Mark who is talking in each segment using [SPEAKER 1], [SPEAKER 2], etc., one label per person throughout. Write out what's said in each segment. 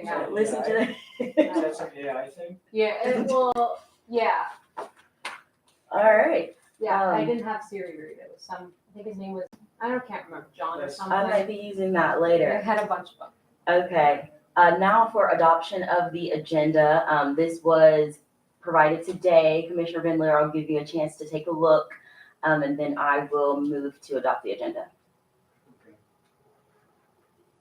[SPEAKER 1] everything out.
[SPEAKER 2] Listen to that.
[SPEAKER 3] Is that some AI thing?
[SPEAKER 1] Yeah, yeah,
[SPEAKER 2] All right.
[SPEAKER 1] I didn't have Siri read it. It was I think his name was, can't remember, John or
[SPEAKER 3] Yes.
[SPEAKER 1] something.
[SPEAKER 2] I might be using that
[SPEAKER 1] It
[SPEAKER 2] later.
[SPEAKER 1] had a bunch of them.
[SPEAKER 2] Okay. Now for adoption of the agenda. This was provided today. Commissioner Van Leer, I'll give you a chance to take a look, and then I will move to adopt the agenda.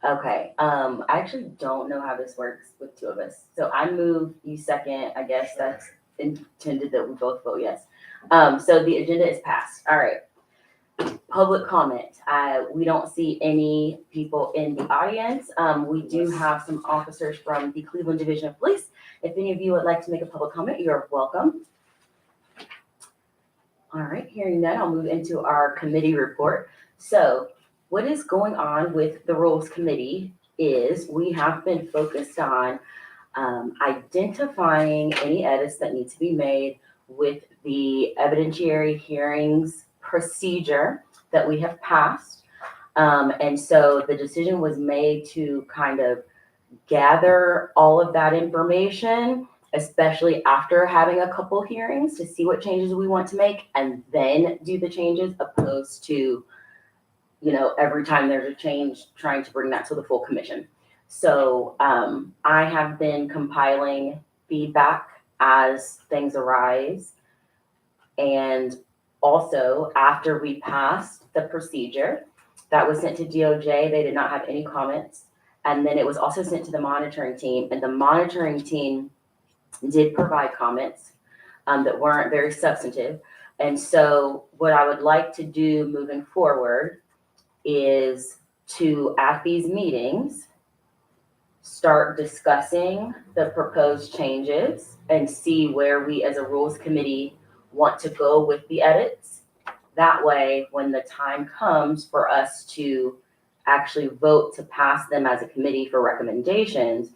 [SPEAKER 2] Okay, I actually don't know how this works with two of us. So I move, you second, I guess that's intended that we both vote yes. So the agenda is passed. All right. Public comment. We don't see any people in the audience. We do have some officers from the Cleveland Division of Police. If any of you would like to make a public comment, you're welcome. All right, hearing that, I'll move into our committee report. So what is going on with the Rules Committee is we have been focused on identifying any edits that need to be made with the evidentiary hearings procedure that we have passed. And so the decision was made to kind of gather all of that information, especially after having a couple hearings, to see what changes we want to make and then do the changes, opposed to, every time there's a change, trying to bring that to the full commission. So I have been compiling feedback as things arise. And also, after we passed the procedure, that was sent to DOJ. They did not have any comments. And then it was also sent to the monitoring team. And the monitoring team did provide comments that weren't very substantive. And so what I would like to do moving forward is to, at these meetings, start discussing the proposed changes and see where we as a Rules Committee want to go with the edits. That way, when the time comes for us to actually vote to pass them as a committee for recommendations,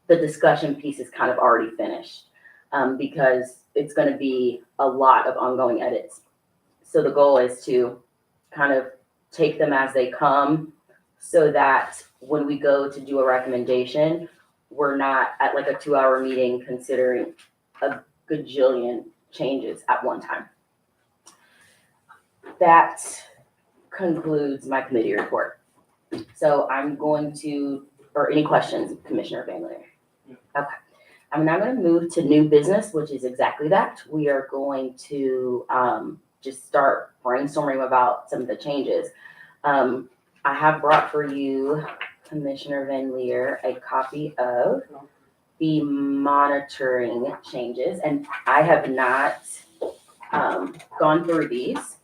[SPEAKER 2] the discussion piece is kind of already finished, because it's going to be a lot of ongoing edits. So the goal is to kind of take them as they come, so that when we go to do a recommendation, we're not at like a 2-hour meeting considering a gajillion changes at one time. That concludes my committee report. So I'm going to, or any questions, Commissioner Van Leer?
[SPEAKER 3] Yeah.
[SPEAKER 2] Okay. I'm now going to move to new business, which is exactly that. We are going to just start brainstorming about some of the changes. I have brought for you, Commissioner Van Leer, a copy of the monitoring changes, and I have not gone through these.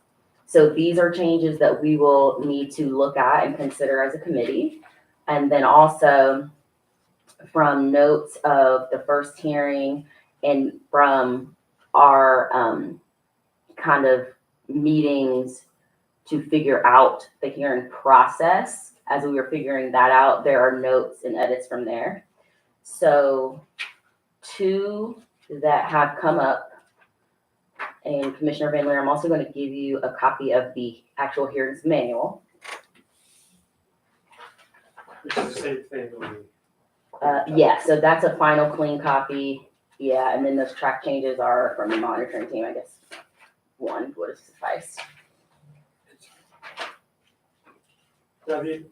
[SPEAKER 2] So these are changes that we will need to look at and consider as a committee. And then also from notes of the first hearing and from our kind of meetings to figure out the hearing process, as we were figuring that out, there are notes and edits from there. So two that have come up, and Commissioner Van Leer, I'm also going to give you a copy of the actual hearings manual.
[SPEAKER 3] Which is the same thing.
[SPEAKER 2] Yeah, so that's a final clean copy. Yeah, and then those track changes are from the monitoring team, I guess. One would have sufficed.
[SPEAKER 4] David,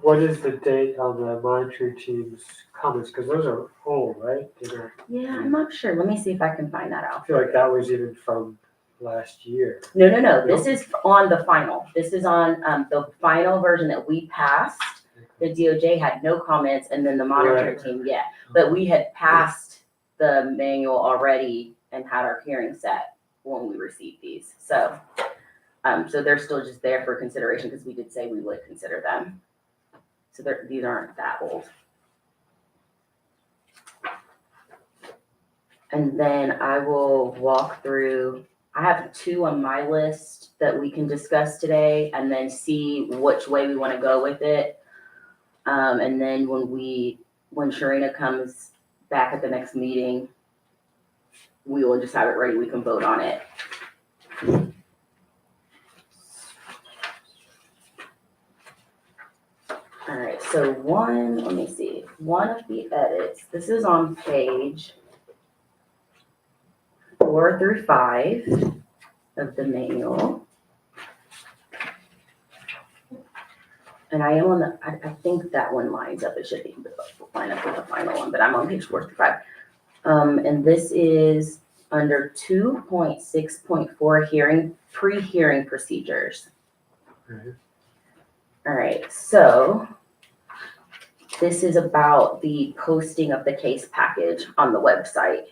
[SPEAKER 4] what is the date on the monitoring team's comments? Because those are old, right?
[SPEAKER 2] Yeah, I'm not sure. Let me see if I can find that
[SPEAKER 4] I
[SPEAKER 2] out.
[SPEAKER 4] feel like that was even from last year.
[SPEAKER 2] No. This is on the final. This is on the final version that we passed. The DOJ had no comments, and then the monitoring team, yeah. But we had passed the manual already and had our hearing set when we received these. So, so they're still just there for consideration because we did say we would consider them. So these aren't that old. And then I will walk through, I have two on my list that we can discuss today and then see which way we want to go with it. And then when Sharina comes back at the next meeting, we will just have it ready. We can vote on it. All right, So let me see, one of the edits, this is on page 4 through 5 of the manual. And I am on I think that one lines up, it should be line up with the final one, but I'm on page 4 through 5. And this is under 2.6.4 pre-hearing procedures.
[SPEAKER 4] Mhm.
[SPEAKER 2] All right, so this is about the posting of the case package on the website.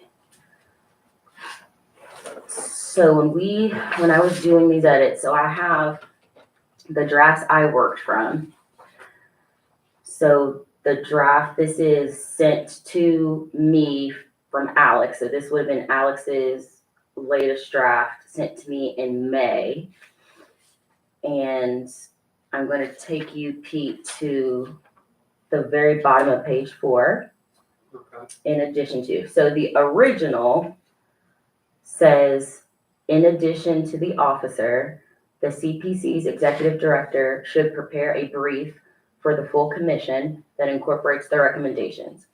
[SPEAKER 2] So when I was doing these edits, so I have the drafts I worked from. So the draft, this is sent to me from Alex. So this would have been Alex's latest draft sent to me in May. And I'm going to take you, Pete, to the very bottom of page 4.
[SPEAKER 3] Okay.
[SPEAKER 2] In addition to, so the original says, in addition to the officer, the CPC's executive director should prepare a brief for the full commission that incorporates the recommendations.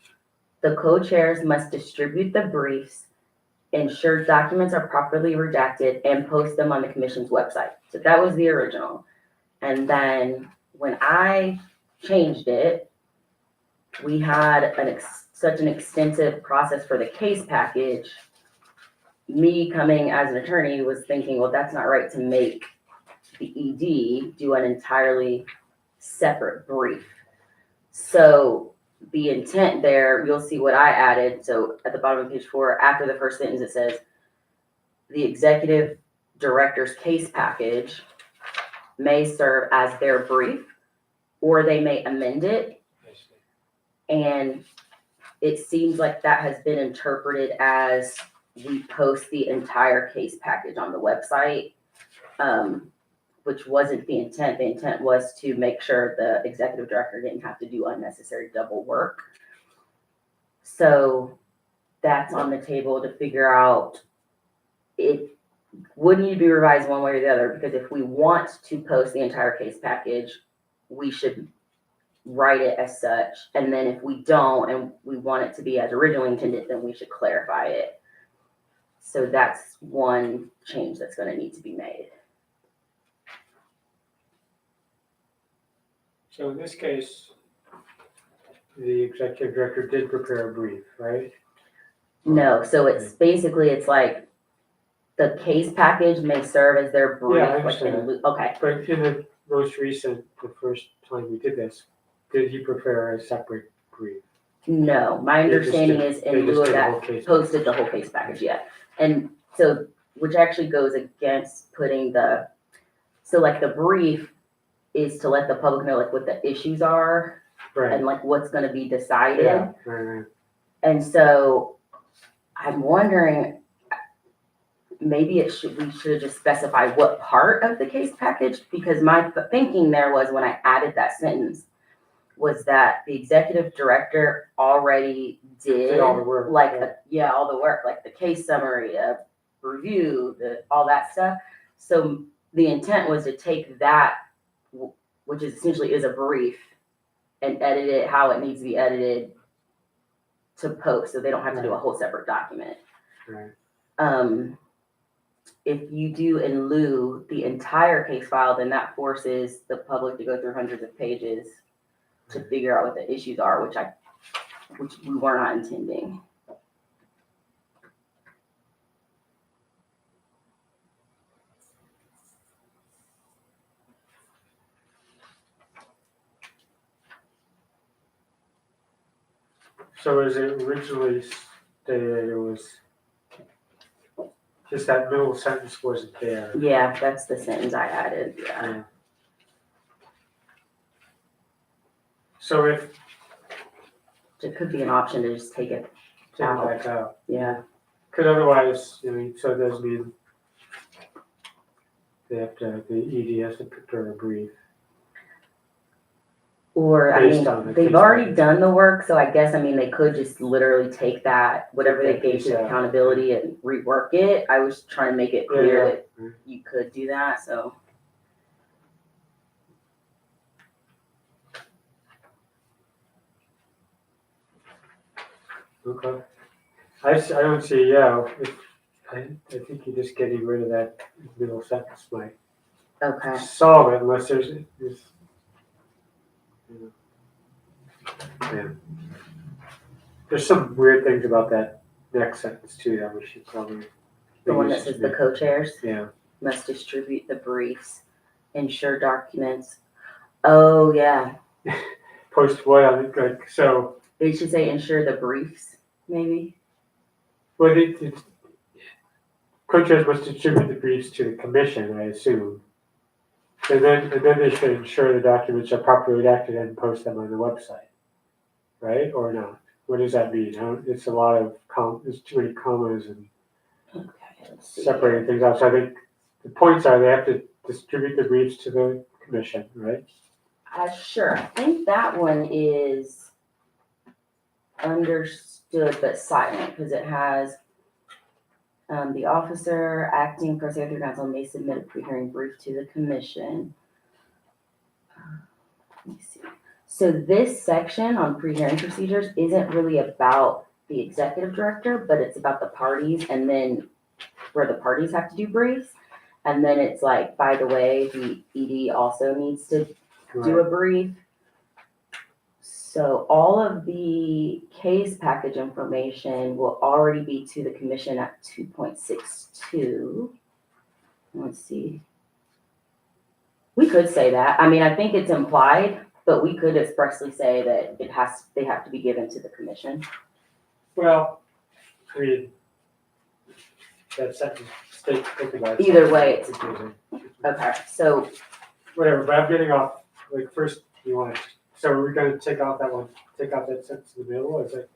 [SPEAKER 2] The co-chairs must distribute the briefs, ensure documents are properly redacted, and post them on the commission's website. So that was the original. And then when I changed it, we had such an extensive process for the case package. Me coming as an attorney was thinking, well, that's not right to make the ED do an entirely separate brief. So the intent there, you'll see what I added. So at the bottom of page 4, after the first sentence, it says, the executive director's case package may serve as their brief, or they may amend it.
[SPEAKER 4] I see.
[SPEAKER 2] And it seems like that has been interpreted as we post the entire case package on the website, which wasn't the intent. The intent was to make sure the executive director didn't have to do unnecessary double work. So that's on the table to figure out. It would need to be revised one way or the other, because if we want to post the entire case package, we should write it as such. And then if we don't, and we want it to be as originally intended, then we should clarify it. So that's one change that's going to need to be made.
[SPEAKER 4] So in this case, the executive director did prepare a brief, right?
[SPEAKER 2] No, so it's basically, it's like the case package may serve as their brief.
[SPEAKER 4] Yeah, I
[SPEAKER 2] like in
[SPEAKER 4] understand.
[SPEAKER 2] okay.
[SPEAKER 4] But in the most recent, the first time we did this, did he prepare a separate brief?
[SPEAKER 2] No, my
[SPEAKER 4] They just
[SPEAKER 2] understanding
[SPEAKER 4] did-
[SPEAKER 2] is
[SPEAKER 4] they
[SPEAKER 2] in
[SPEAKER 4] just
[SPEAKER 2] lieu of
[SPEAKER 4] did the
[SPEAKER 2] that,
[SPEAKER 4] whole case.
[SPEAKER 2] posted the whole case package, yeah. And so, which actually goes against putting so like the brief is to let the public know like what the issues are
[SPEAKER 4] Right,
[SPEAKER 2] and like what's gonna be decided.
[SPEAKER 4] yeah, right.
[SPEAKER 2] And so I'm wondering, maybe we should have just specified what part of the case package, because my thinking there was when I added that sentence was that the executive director already did
[SPEAKER 4] all the work,
[SPEAKER 2] like
[SPEAKER 4] yeah.
[SPEAKER 2] all the work, like the case summary, review, all that stuff. So the intent was to take that, which is essentially is a brief, and edit it how it needs to be edited to post, so they don't have to do a whole separate document.
[SPEAKER 4] Right.
[SPEAKER 2] If you do in lieu the entire case file, then that forces the public to go through hundreds of pages to figure out what the issues are, which we were not intending.
[SPEAKER 4] So as it originally stated, it was just that middle sentence wasn't there.
[SPEAKER 2] Yeah, that's the sentence I added, yeah.
[SPEAKER 4] Yeah. So if,
[SPEAKER 2] It could be an option to just take it,
[SPEAKER 4] take it back out,
[SPEAKER 2] yeah.
[SPEAKER 4] because otherwise, I mean, so it does mean the ED has to prepare a brief.
[SPEAKER 2] Or, I
[SPEAKER 4] Based
[SPEAKER 2] mean,
[SPEAKER 4] on the
[SPEAKER 2] they've
[SPEAKER 4] case
[SPEAKER 2] already
[SPEAKER 4] package.
[SPEAKER 2] done the work, so I guess, I mean, they could just literally take that, whatever they
[SPEAKER 4] Take that
[SPEAKER 2] gave
[SPEAKER 4] piece
[SPEAKER 2] to
[SPEAKER 4] out.
[SPEAKER 2] accountability and rework it. I was trying to make it clear
[SPEAKER 4] Yeah.
[SPEAKER 2] that you could do that, so.
[SPEAKER 4] Okay. I don't see, yeah, I think you're just getting rid of that middle sentence might
[SPEAKER 2] Okay,
[SPEAKER 4] solve it unless there's, you know, yeah. There's some weird things about that next sentence too that we should probably.
[SPEAKER 2] the one that says the co-chairs
[SPEAKER 4] Yeah,
[SPEAKER 2] must distribute the briefs, ensure documents. Oh, yeah,
[SPEAKER 4] post what, I think, like, so,
[SPEAKER 2] they should say ensure the briefs, maybe.
[SPEAKER 4] well, co-chairs must distribute the briefs to the commission, I assume. And then they should ensure the documents are properly redacted and post them on the website, right, or not? What does that mean? It's a lot of there's too many commas and
[SPEAKER 2] Okay, let's see.
[SPEAKER 4] separating things out. So I think the points are they have to distribute the briefs to the commission, right?
[SPEAKER 2] Sure, I think that one is understood but silent, because it has, the officer acting for Safety Council may submit a pre-hearing brief to the commission. Let me see. So this section on pre-hearing procedures isn't really about the executive director, but it's about the parties, and then where the parties have to do briefs. And then it's like, by the way, the ED also needs to do a brief. So all of the case package information will already be to the commission at 2.62. Let's see. We could say that. I mean, I think it's implied, but we could expressly say that they have to be given to the commission.
[SPEAKER 4] Well, I mean, that sentence states thinking about it.
[SPEAKER 2] Either way, it's
[SPEAKER 4] confusing.
[SPEAKER 2] okay. So
[SPEAKER 4] Whatever, but I'm getting off, like, first, so we're gonna take out that sentence in the middle, or is it?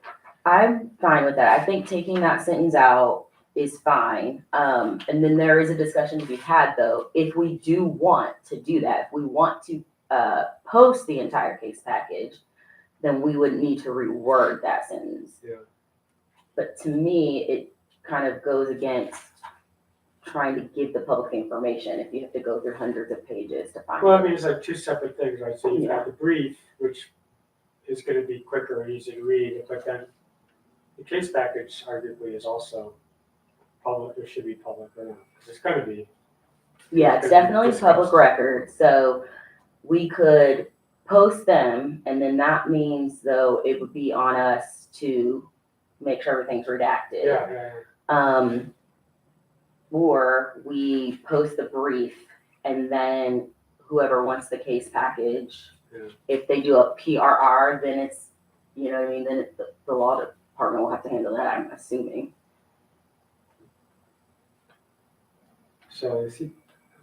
[SPEAKER 2] I'm fine with that. I think taking that sentence out is fine. And then there is a discussion to be had, though, if we do want to do that, if we want to post the entire case package, then we would need to reword that sentence.
[SPEAKER 4] Yeah.
[SPEAKER 2] But to me, it kind of goes against trying to give the public information if you have to go through hundreds of pages to find
[SPEAKER 4] Well, I
[SPEAKER 2] it.
[SPEAKER 4] mean, it's like two separate things, right? So you've got the brief, which is gonna be quicker and easier to read, but then the case package arguably is also public, or should be public, or not, because it's gonna be.
[SPEAKER 2] Yeah, it's definitely public record, so we could post them, and then that means, though, it would be on us to make sure everything's redacted.
[SPEAKER 4] Yeah.
[SPEAKER 2] Or we post the brief, and then whoever wants the case package,
[SPEAKER 4] Yeah.
[SPEAKER 2] if they do a PRR, then it's, you know what I mean, then the law department will have to handle that, I'm assuming.
[SPEAKER 4] So is he,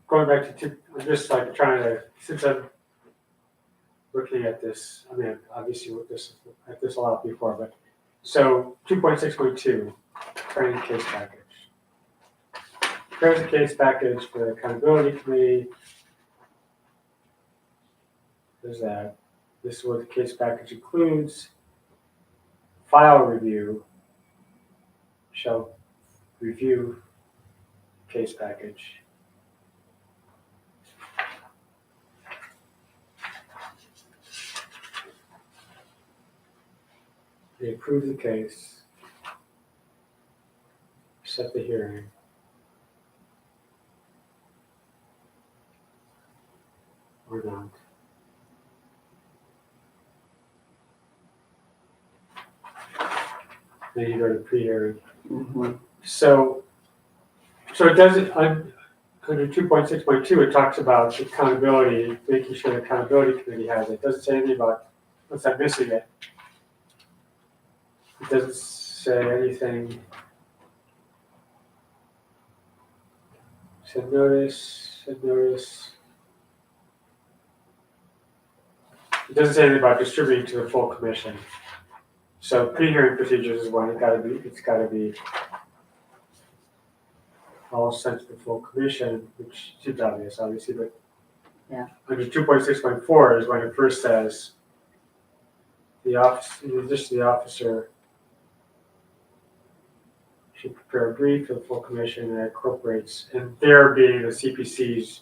[SPEAKER 4] going back to I'm just like trying to, since I'm looking at this, I mean, obviously with this, at this a lot before, but, so 2.6.2, training case package. There's a case package for the accountability committee. There's that. This is what the case package includes. File review shall review case package. They approve the case. Set the hearing. Or not. Then you go to pre-hearing.
[SPEAKER 2] Mm-hmm.
[SPEAKER 4] So it doesn't, under 2.6.2, it talks about accountability, making sure the accountability committee has it. It doesn't say anything about, unless I'm missing it. It doesn't say anything. Said notice. It doesn't say anything about distributing to the full commission. So pre-hearing procedures is one, it's gotta be all sent to the full commission, which seems obvious, obviously, but.
[SPEAKER 2] Yeah.
[SPEAKER 4] Under 2.6.4 is when it first says, the office, in addition to the officer should prepare a brief for the full commission that incorporates, and there being the CPC's,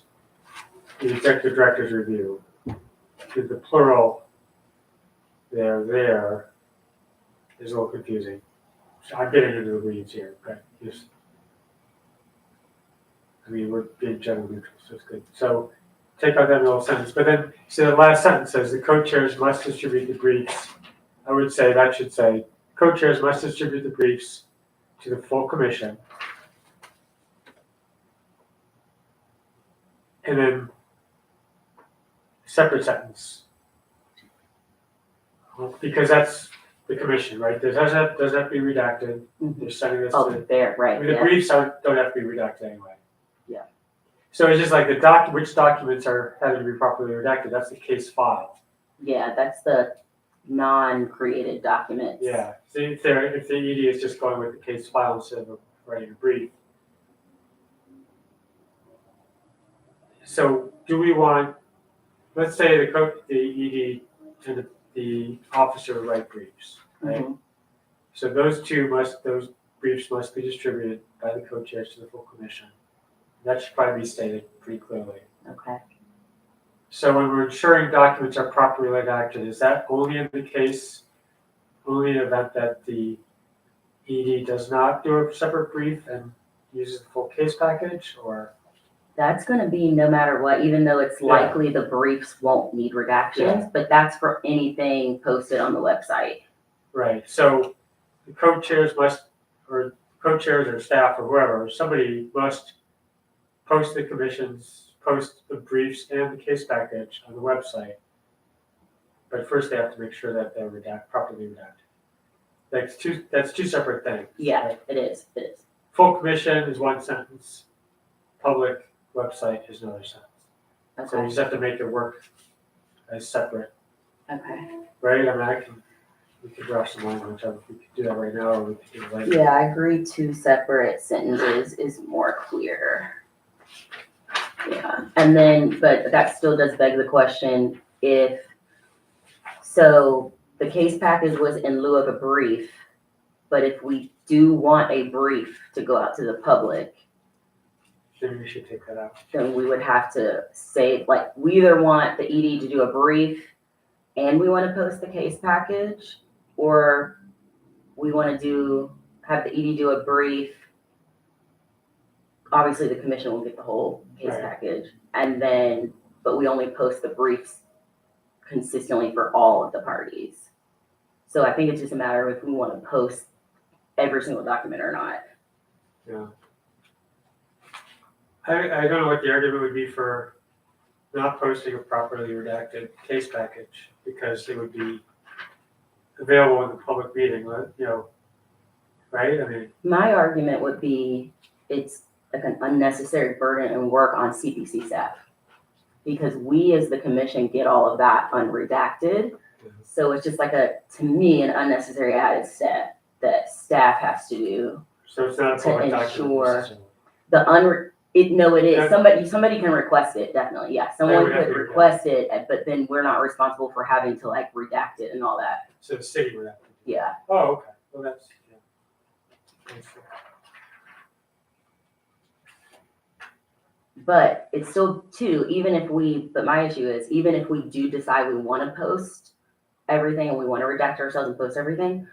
[SPEAKER 4] the executive director's review. In the plural, there is a little confusing. I'm getting into the weeds here, but just, I mean, we're being general neutral, so it's good. So take out that middle sentence, but then, so the last sentence says the co-chairs must distribute the briefs. I would say that should say, co-chairs must distribute the briefs to the full commission. And then separate sentence. Because that's the commission, right? Does that have to be redacted? They're sending this
[SPEAKER 2] Oh,
[SPEAKER 4] to,
[SPEAKER 2] there,
[SPEAKER 4] I
[SPEAKER 2] right,
[SPEAKER 4] mean, the
[SPEAKER 2] yeah.
[SPEAKER 4] briefs don't have to be redacted anyway.
[SPEAKER 2] Yeah.
[SPEAKER 4] So it's just like which documents are having to be properly redacted, that's the case file.
[SPEAKER 2] Yeah, that's the non-created documents.
[SPEAKER 4] Yeah, so if the ED is just going with the case file instead of writing a brief. So do we want, let's say the ED and the officer write briefs, right?
[SPEAKER 2] Mhm.
[SPEAKER 4] So those briefs must be distributed by the co-chairs to the full commission. That should probably be stated pretty clearly.
[SPEAKER 2] Okay.
[SPEAKER 4] So when we're ensuring documents are properly redacted, is that only in the case, only in the event that the ED does not do a separate brief and uses the full case package, or?
[SPEAKER 2] That's gonna be no matter what, even though it's
[SPEAKER 4] Yeah.
[SPEAKER 2] likely the briefs won't need redactions, but that's for anything posted on the website.
[SPEAKER 4] Right, so the co-chairs or co-chairs or staff or whoever, somebody must post the briefs and the case package on the website. But first they have to make sure that they're properly redacted. That's two separate things.
[SPEAKER 2] Yeah,
[SPEAKER 4] right?
[SPEAKER 2] it is.
[SPEAKER 4] Full commission is one sentence, public website is another sentence. So you
[SPEAKER 2] Okay,
[SPEAKER 4] just have to make it work as separate,
[SPEAKER 2] okay.
[SPEAKER 4] right? I mean, we could draft some language, we could do that right now, or we could do it later.
[SPEAKER 2] Yeah, I agree 2 separate sentences is more clear. Yeah, and then, but that still does beg the question, so the case package was in lieu of a brief, but if we do want a brief to go out to the public,
[SPEAKER 4] Maybe we should take that out.
[SPEAKER 2] then we would have to say, like, we either want the ED to do a brief and we want to post the case package, or we want to have the ED do a brief. Obviously, the commission will get the whole case
[SPEAKER 4] Right.
[SPEAKER 2] package, and then, but we only post the briefs consistently for all of the parties. So I think it's just a matter of if we want to post every single document or not.
[SPEAKER 4] Yeah. I don't know what the argument would be for not posting a properly redacted case package, because it would be available in the public meeting, right? I mean,
[SPEAKER 2] My argument would be it's like an unnecessary burden and work on CPC staff. Because we as the commission get all of that unredacted. So it's just like to me, an unnecessary added step that staff has to do.
[SPEAKER 4] so it's not a
[SPEAKER 2] To
[SPEAKER 4] public document
[SPEAKER 2] ensure-
[SPEAKER 4] necessarily.
[SPEAKER 2] No, it is.
[SPEAKER 4] Yeah.
[SPEAKER 2] Somebody can request it, definitely, yeah.
[SPEAKER 4] They
[SPEAKER 2] Someone
[SPEAKER 4] would have
[SPEAKER 2] could
[SPEAKER 4] to
[SPEAKER 2] request it, but then we're not responsible for having to like redact it and all that.
[SPEAKER 4] So the city would have to.
[SPEAKER 2] Yeah,
[SPEAKER 4] Oh, okay, well, that's, yeah. That's fair.
[SPEAKER 2] but it's still but my issue is, even if we do decide we want to post everything and we want to redact ourselves and post everything,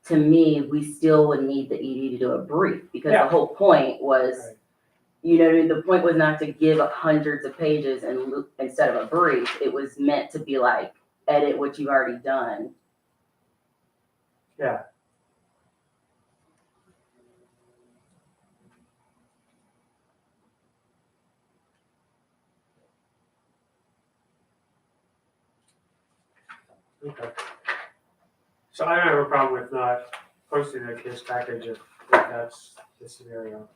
[SPEAKER 2] to me, we still would need the ED to do a brief, because
[SPEAKER 4] Yeah.
[SPEAKER 2] the whole point was,
[SPEAKER 4] Right.
[SPEAKER 2] the point was not to give hundreds of pages instead of a brief. It was meant to be like, edit what you've already done.
[SPEAKER 4] Yeah. Okay. So I don't have a problem with not posting the case package if that's the scenario.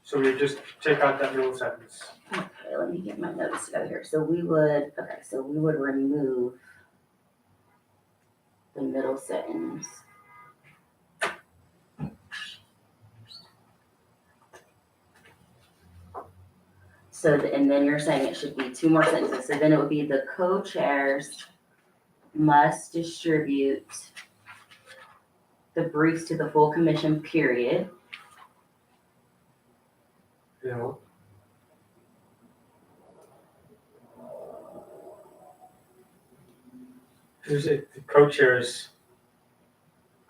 [SPEAKER 4] So we just take out that middle sentence.
[SPEAKER 2] Okay, let me get my notes together here. So we would remove the middle sentence. So, and then you're saying it should be 2 more sentences. So then it would be the co-chairs must distribute the briefs to the full commission, period.
[SPEAKER 4] You know? The co-chairs,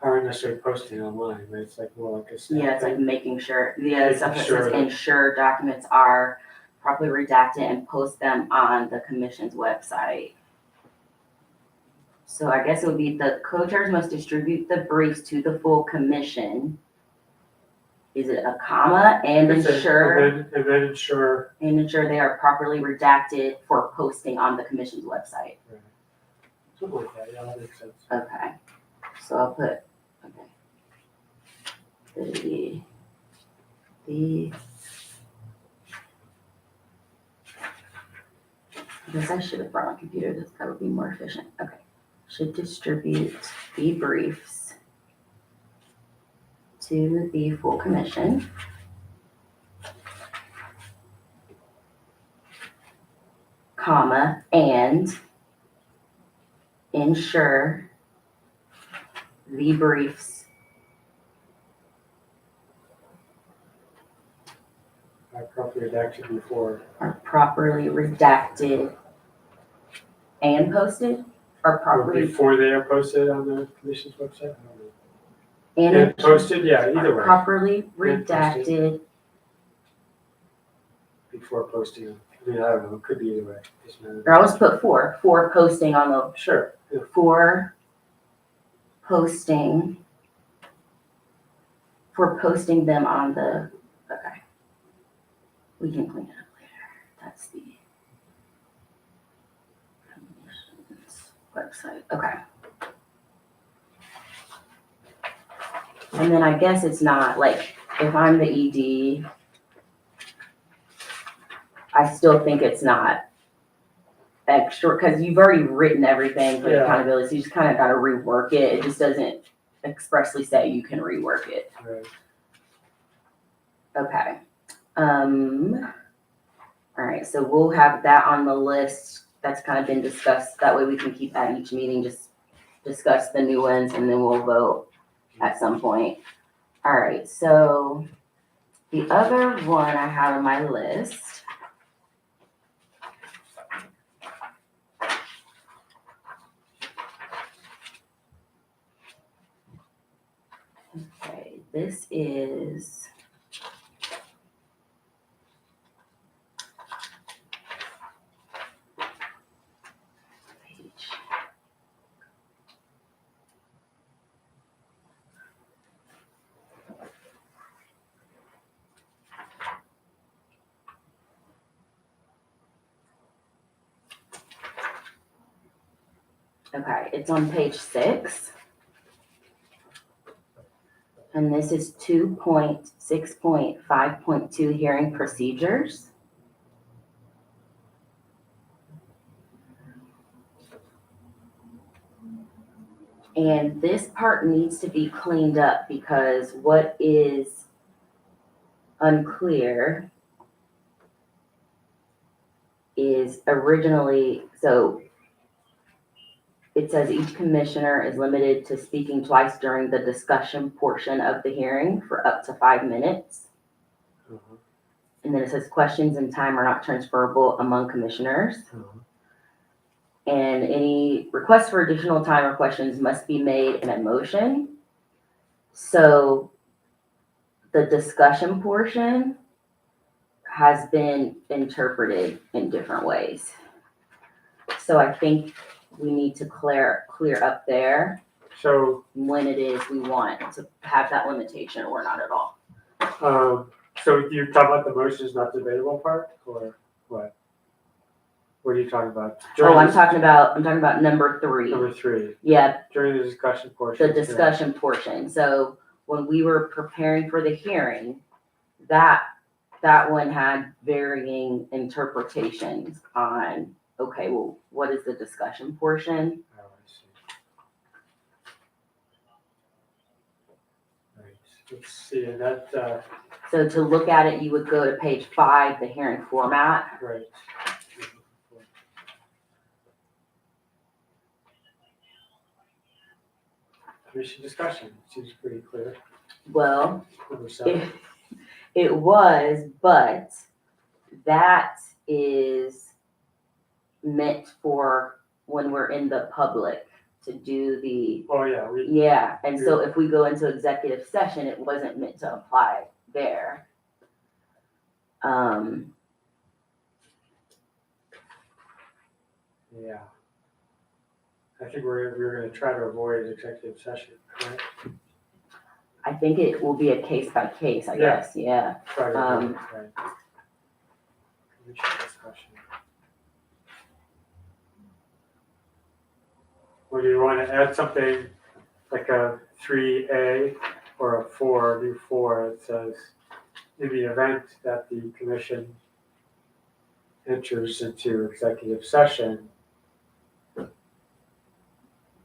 [SPEAKER 4] aren't necessarily posting online, but it's like more like a.
[SPEAKER 2] Yeah, it's like making sure, the
[SPEAKER 4] Making
[SPEAKER 2] stuff that
[SPEAKER 4] sure
[SPEAKER 2] says
[SPEAKER 4] that-
[SPEAKER 2] ensure documents are properly redacted and post them on the commission's website. So I guess it would be the co-chairs must distribute the briefs to the full commission. Is it a comma and
[SPEAKER 4] It's a-
[SPEAKER 2] ensure,
[SPEAKER 4] And then ensure,
[SPEAKER 2] and ensure they are properly redacted for posting on the commission's website?
[SPEAKER 4] something like that, yeah, that makes sense.
[SPEAKER 2] Okay, so I'll put, okay. I guess I should have brought my computer, that's probably more efficient, okay. Should distribute the briefs to the full commission. Comma, and ensure the briefs
[SPEAKER 4] Properly redacted before,
[SPEAKER 2] are properly redacted and posted, or
[SPEAKER 4] or
[SPEAKER 2] properly,
[SPEAKER 4] before they are posted on the commission's website, I don't know.
[SPEAKER 2] and
[SPEAKER 4] And posted, yeah, either way,
[SPEAKER 2] properly
[SPEAKER 4] And posted.
[SPEAKER 2] redacted
[SPEAKER 4] before posting, I mean, I don't know, it could be either way, doesn't matter.
[SPEAKER 2] or I'll just put for posting on the,
[SPEAKER 4] Sure,
[SPEAKER 2] for posting, for posting them on the, okay. We can clean it up later, that's the commission's website, okay. And then I guess it's not, like, if I'm the ED, I still think it's not extra, because you've already written everything for the
[SPEAKER 4] Yeah.
[SPEAKER 2] accountability, so you just kind of gotta rework it. It just doesn't expressly say you can rework it.
[SPEAKER 4] right.
[SPEAKER 2] Okay. All right, so we'll have that on the list. That's kind of been discussed. That way we can keep at each meeting, just discuss the new ones and then we'll vote at some point. All right, so the other one I have on my list. Okay, this is. Page. Okay, it's on page 6. And this is 2.6.5.2 hearing procedures. And this part needs to be cleaned up because what is unclear is originally, so it says each commissioner is limited to speaking twice during the discussion portion of the hearing for up to 5 minutes.
[SPEAKER 4] Uh-huh,
[SPEAKER 2] And then it says questions and time are not transferable among commissioners.
[SPEAKER 4] uh-huh.
[SPEAKER 2] And any requests for additional time or questions must be made in a motion. So the discussion portion has been interpreted in different ways. So I think we need to clear up there
[SPEAKER 4] So,
[SPEAKER 2] when it is we want to have that limitation or not at all.
[SPEAKER 4] so you're talking about the motions not debatable part, or what? What are you talking about?
[SPEAKER 2] Oh,
[SPEAKER 4] During
[SPEAKER 2] I'm
[SPEAKER 4] this-
[SPEAKER 2] talking about number 3.
[SPEAKER 4] Number 3,
[SPEAKER 2] Yeah,
[SPEAKER 4] during the discussion portion.
[SPEAKER 2] the discussion portion. So when we were preparing for the hearing, that one had varying interpretations on, okay, well, what is the discussion portion?
[SPEAKER 4] Oh, I see. Right, let's see, and that,
[SPEAKER 2] So to look at it, you would go to page 5, the hearing format.
[SPEAKER 4] right. Commission discussion, seems pretty clear.
[SPEAKER 2] Well,
[SPEAKER 4] Number 7.
[SPEAKER 2] it was, but that is meant for when we're in the public to do the,
[SPEAKER 4] Oh, yeah, we,
[SPEAKER 2] yeah, and so if we go into executive session, it wasn't meant to apply there.
[SPEAKER 4] yeah. I think we're gonna try to avoid executive session, right?
[SPEAKER 2] I think it will be a case by case, I
[SPEAKER 4] Yeah.
[SPEAKER 2] guess, yeah.
[SPEAKER 4] Try to avoid, right. Commission discussion. Or do you wanna add something like a 3A or a 4, do 4, it says, in the event that the commission enters into executive session.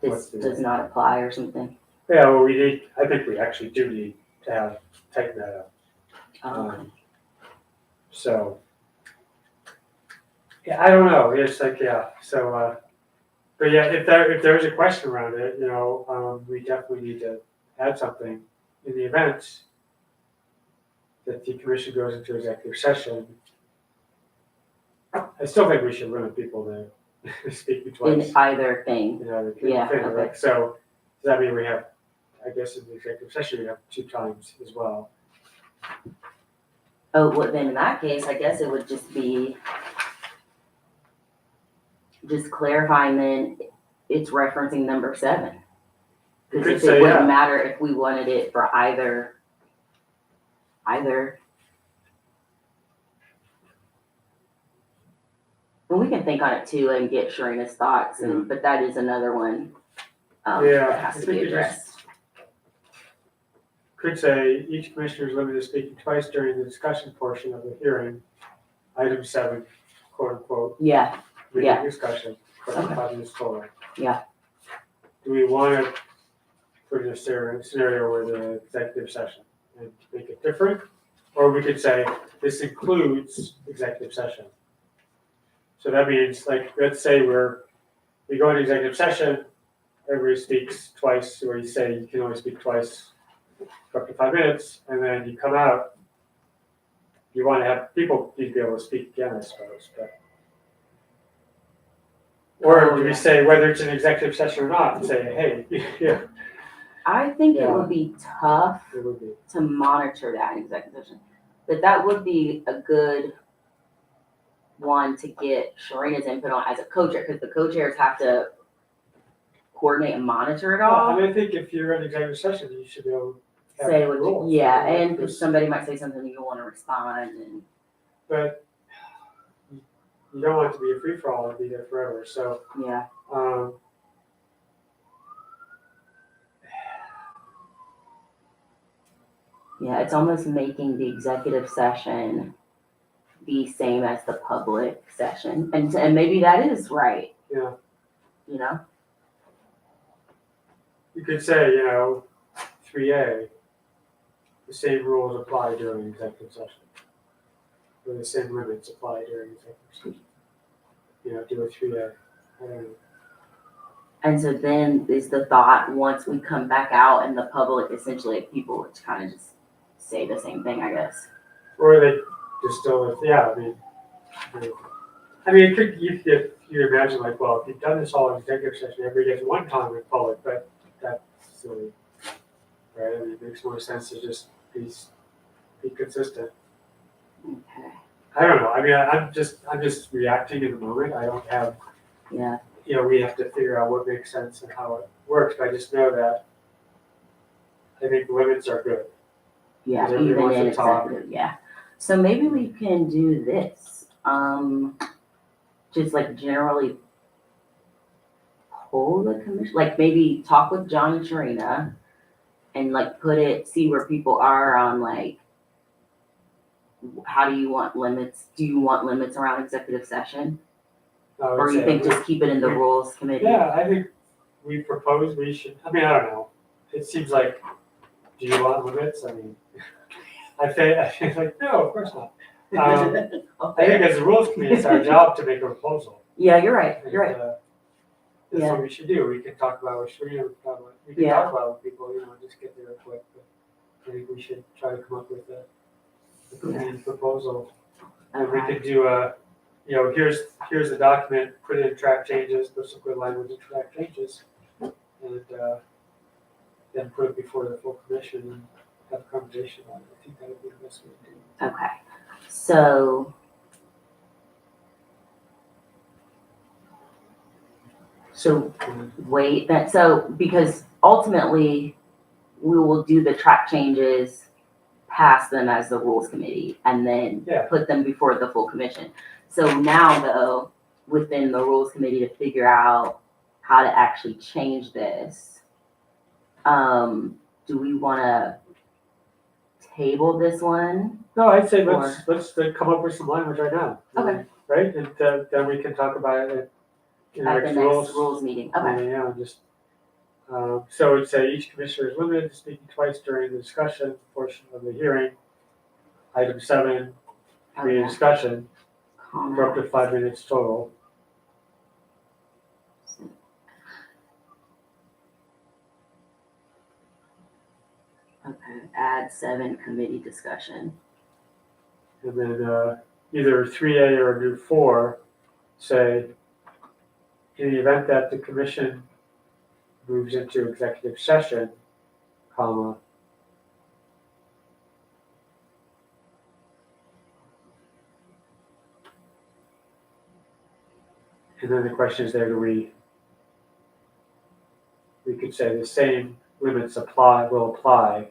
[SPEAKER 2] This
[SPEAKER 4] What's the-
[SPEAKER 2] does not apply or something.
[SPEAKER 4] Yeah, well, I think we actually do need to tighten that up.
[SPEAKER 2] Um,
[SPEAKER 4] So, yeah, I don't know, it's like, yeah, so, but yeah, if there's a question around it, we definitely need to add something in the event that the commission goes into executive session. I still think we should limit people to speaking twice.
[SPEAKER 2] In either thing, Yeah,
[SPEAKER 4] Thing,
[SPEAKER 2] okay.
[SPEAKER 4] right? So, does that mean we have, I guess in the executive session, we have 2 times as well?
[SPEAKER 2] oh, well, then in that case, I guess it would just be just clarifying then it's referencing number 7.
[SPEAKER 4] You
[SPEAKER 2] Because
[SPEAKER 4] could
[SPEAKER 2] if
[SPEAKER 4] say,
[SPEAKER 2] it wouldn't
[SPEAKER 4] yeah.
[SPEAKER 2] matter if we wanted it for either. And we can think on it too and get Sharina's thoughts, but that is another one
[SPEAKER 4] Yeah,
[SPEAKER 2] that has
[SPEAKER 4] I
[SPEAKER 2] to
[SPEAKER 4] think
[SPEAKER 2] be
[SPEAKER 4] it
[SPEAKER 2] addressed.
[SPEAKER 4] Could say each commissioner is limited to speaking twice during the discussion portion of the hearing. Item 7, quote unquote,
[SPEAKER 2] Yeah,
[SPEAKER 4] meeting
[SPEAKER 2] Yeah.
[SPEAKER 4] discussion, for
[SPEAKER 2] Okay.
[SPEAKER 4] 5 minutes total.
[SPEAKER 2] Yeah.
[SPEAKER 4] Do we want to put in a scenario where the executive session and make it different? Or we could say this includes executive session. So that means, like, let's say we go into executive session, everybody speaks twice, or you say you can only speak twice for up to 5 minutes, and then you come out, you want to have people need to be able to speak again, I suppose, but. Or do we say whether it's an executive session or not, and say, hey, yeah,
[SPEAKER 2] I think it
[SPEAKER 4] Yeah.
[SPEAKER 2] would be tough
[SPEAKER 4] it would be.
[SPEAKER 2] to monitor that in executive session. But that would be a good one to get Sharina's input on as a co-chair, because the co-chairs have to coordinate and monitor it all.
[SPEAKER 4] I mean, I think if you're in executive session, you should be able to have
[SPEAKER 2] Say what,
[SPEAKER 4] rules.
[SPEAKER 2] yeah,
[SPEAKER 4] right?
[SPEAKER 2] and if
[SPEAKER 4] Because-
[SPEAKER 2] somebody might say something you want to respond, and
[SPEAKER 4] But you don't want it to be a free-for-all and be there forever, so,
[SPEAKER 2] yeah, yeah, it's almost making the executive session the same as the public session, and maybe that is right.
[SPEAKER 4] Yeah.
[SPEAKER 2] You know,
[SPEAKER 4] you could say, 3A, the same rules apply during executive session. Or the same limits apply during executive session. Do a 3A, I don't know.
[SPEAKER 2] and so then is the thought, once we come back out and the public, essentially people would kind of just say the same thing, I guess.
[SPEAKER 4] Or they distill it, yeah, it could, you imagine like, well, if you've done this all in executive session, everybody gets one time in public, but that's silly, right? It makes more sense to just be consistent.
[SPEAKER 2] Okay.
[SPEAKER 4] I don't know, I'm just reacting in the moment, I don't have,
[SPEAKER 2] Yeah,
[SPEAKER 4] we have to figure out what makes sense and how it works, but I just know that I think limits are good.
[SPEAKER 2] yeah,
[SPEAKER 4] Because everybody
[SPEAKER 2] even
[SPEAKER 4] wants
[SPEAKER 2] in
[SPEAKER 4] to talk.
[SPEAKER 2] executive, yeah. So maybe we can do this, just like generally poll the commission, like maybe talk with John and Sharina and like see where people are on like, how do you want limits? Do you want limits around executive session?
[SPEAKER 4] I would
[SPEAKER 2] Or you
[SPEAKER 4] say.
[SPEAKER 2] think just keep it in the rules committee?
[SPEAKER 4] Yeah, I think we propose we should, I don't know, it seems like, do you want limits? I feel like, no, of course not. I think as a rules committee, it's our job to make a proposal.
[SPEAKER 2] Yeah, you're right, you're right.
[SPEAKER 4] And, that's
[SPEAKER 2] Yeah.
[SPEAKER 4] what we should do, we can talk about with Sharina, we can
[SPEAKER 2] Yeah.
[SPEAKER 4] talk about it with people, just get their input, but I think we should try to come up with a clean proposal. And we
[SPEAKER 2] Okay.
[SPEAKER 4] could do here's the document, put in track changes, put some good language in track changes. and, then put it before the full commission and have a conversation on it. I think that would be the best way to do it.
[SPEAKER 2] Okay, so. So wait, because ultimately, we will do the track changes, pass them as the rules committee, and then
[SPEAKER 4] Yeah.
[SPEAKER 2] put them before the full commission. So now though, within the rules committee to figure out how to actually change this, do we wanna table this one?
[SPEAKER 4] No, I'd say let's come up with some language right now.
[SPEAKER 2] Okay.
[SPEAKER 4] Right, and then we can talk about it in
[SPEAKER 2] At
[SPEAKER 4] our
[SPEAKER 2] the
[SPEAKER 4] next
[SPEAKER 2] next
[SPEAKER 4] rules.
[SPEAKER 2] rules meeting, okay,
[SPEAKER 4] Yeah, just, so it'd say each commissioner is limited to speaking twice during the discussion portion of the hearing. Item 7, committee
[SPEAKER 2] Okay.
[SPEAKER 4] discussion, for up to
[SPEAKER 2] Comment.
[SPEAKER 4] 5 minutes total.
[SPEAKER 2] Okay, add 7 committee discussion.
[SPEAKER 4] And then, either 3A or new 4, say, in the event that the commission moves into executive session, comma, and then the question is there, we could say the same limits will apply.